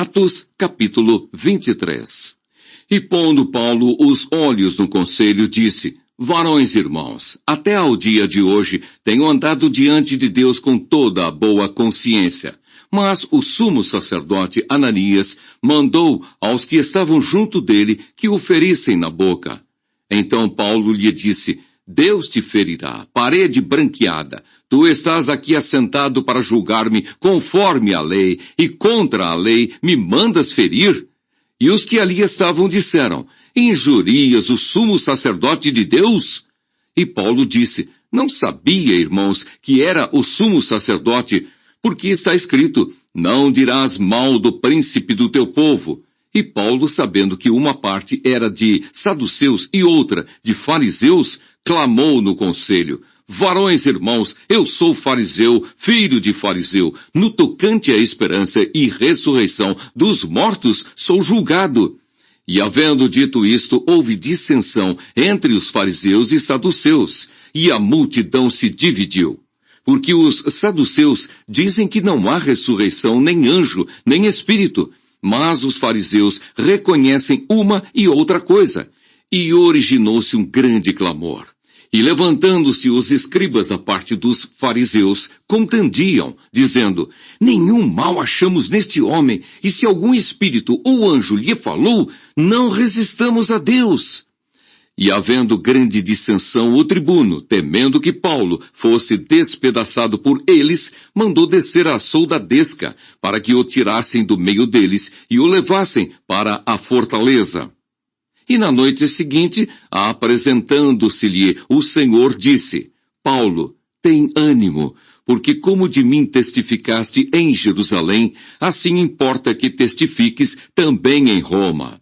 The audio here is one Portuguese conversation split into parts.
Atos, capítulo 23. E pondo Paulo os olhos no conselho, disse: Varões irmãos, até ao dia de hoje tenho andado diante de Deus com toda a boa consciência. Mas o sumo sacerdote Ananias mandou aos que estavam junto dele que o ferissem na boca. Então Paulo lhe disse: Deus te ferirá, parede branqueada. Tu estás aqui assentado para julgar-me conforme a lei, e contra a lei me mandas ferir? E os que ali estavam disseram: Injurias o sumo sacerdote de Deus? E Paulo disse: Não sabia, irmãos, que era o sumo sacerdote, porque está escrito: Não dirás mal do príncipe do teu povo. E Paulo, sabendo que uma parte era de saduceus e outra de fariseus, clamou no conselho: Varões irmãos, eu sou fariseu, filho de fariseu. No tocante à esperança e ressurreição dos mortos, sou julgado. E havendo dito isto, houve dissensão entre os fariseus e saduceus, e a multidão se dividiu. Porque os saduceus dizem que não há ressurreição, nem anjo, nem espírito, mas os fariseus reconhecem uma e outra coisa. E originou-se um grande clamor. E levantando-se os escribas da parte dos fariseus, contendiam, dizendo: Nenhum mal achamos neste homem, e se algum espírito ou anjo lhe falou, não resistamos a Deus. E havendo grande dissensão, o tribuno, temendo que Paulo fosse despedaçado por eles, mandou descer a soldadesca, para que o tirassem do meio deles e o levassem para a fortaleza. E na noite seguinte, apresentando-se-lhe o Senhor, disse: Paulo, tem ânimo, porque como de mim testificaste em Jerusalém, assim importa que testifiques também em Roma.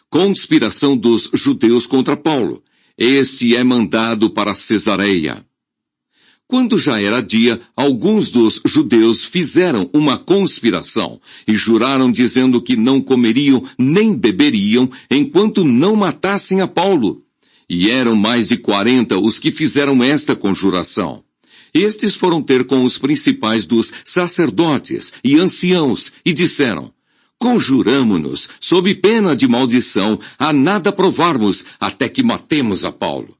Conspiração dos judeus contra Paulo. Este é mandado para Cesareia. Quando já era dia, alguns dos judeus fizeram uma conspiração e juraram dizendo que não comeriam nem beberiam enquanto não matassem a Paulo. E eram mais de 40 os que fizeram esta conjuração. Estes foram ter com os principais dos sacerdotes e anciãos e disseram: Conjuramo-nos, sob pena de maldição, a nada provarmos até que matemos a Paulo.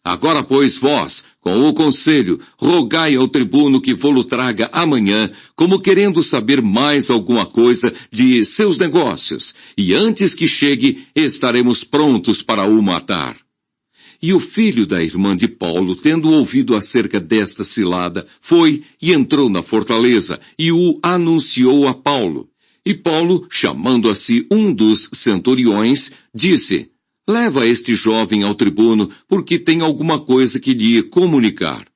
Agora, pois, vós, com o conselho, rogai ao tribuno que vô-lo traga amanhã, como querendo saber mais alguma coisa de seus negócios, e antes que chegue, estaremos prontos para o matar. E o filho da irmã de Paulo, tendo ouvido acerca desta cilada, foi e entrou na fortaleza, e o anunciou a Paulo. E Paulo, chamando a si um dos centuriões, disse: Leva este jovem ao tribuno, porque tem alguma coisa que lhe comunicar.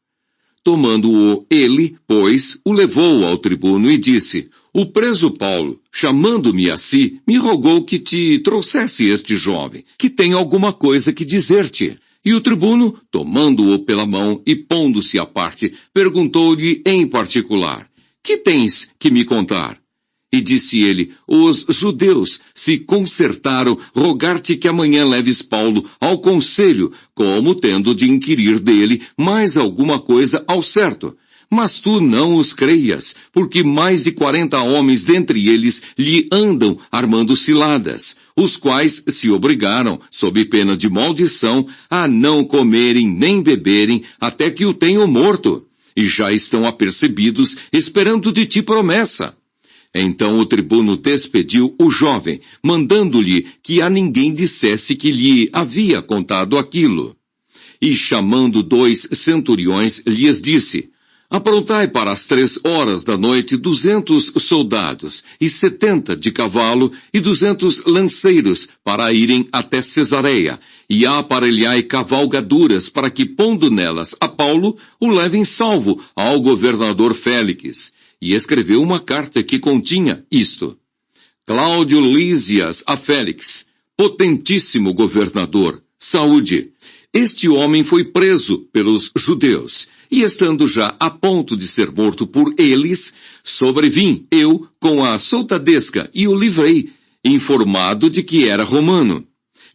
Tomando-o ele, pois, o levou ao tribuno e disse: O preso Paulo, chamando-me a si, me rogou que te trouxesse este jovem, que tem alguma coisa que dizer-te. E o tribuno, tomando-o pela mão e pondo-se à parte, perguntou-lhe em particular: Que tens que me contar? E disse ele: Os judeus se concertaram rogar-te que amanhã leves Paulo ao conselho, como tendo de inquirir dele mais alguma coisa ao certo. Mas tu não os creias, porque mais de 40 homens dentre eles lhe andam armando ciladas, os quais se obrigaram, sob pena de maldição, a não comerem nem beberem até que o tenham morto, e já estão apercebidos, esperando de ti promessa. Então o tribuno despediu o jovem, mandando-lhe que a ninguém dissesse que lhe havia contado aquilo. E chamando 2 centuriões, lhes disse: Aprontai para as 3 horas da noite 200 soldados, e 70 de cavalo, e 200 lanceiros, para irem até Cesareia, e aparelhai cavalgaduras, para que, pondo nelas a Paulo, o levem salvo ao governador Félix. E escreveu uma carta que continha isto: Cláudio Lísias a Félix, potentíssimo governador, saúde. Este homem foi preso pelos judeus, e estando já a ponto de ser morto por eles, sobrevim eu com a soldadesca e o livrei, informado de que era romano.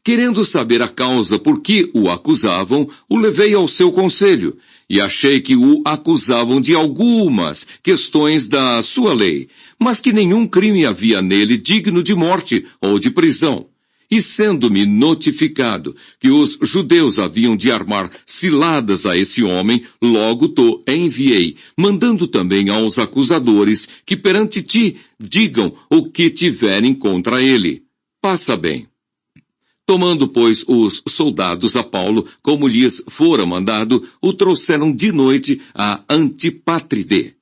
Querendo saber a causa por que o acusavam, o levei ao seu conselho, e achei que o acusavam de algumas questões da sua lei, mas que nenhum crime havia nele digno de morte ou de prisão. E sendo-me notificado que os judeus haviam de armar ciladas a esse homem, logo te enviei, mandando também aos acusadores que perante ti digam o que tiverem contra ele. Passa bem. Tomando, pois, os soldados a Paulo, como lhes fora mandado, o trouxeram de noite a Antipátride.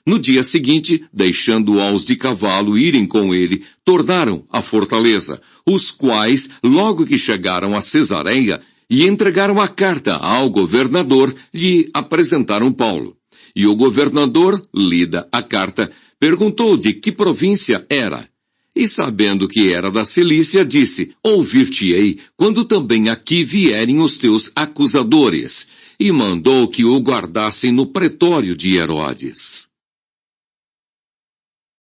No dia seguinte, deixando aos de cavalo irem com ele, tornaram à fortaleza, os quais, logo que chegaram a Cesareia, e entregaram a carta ao governador, lhe apresentaram Paulo. E o governador, lida a carta, perguntou de que província era. E sabendo que era da Cilícia, disse, ouvir-te-ei, quando também aqui vierem os teus acusadores. E mandou que o guardassem no pretório de Herodes.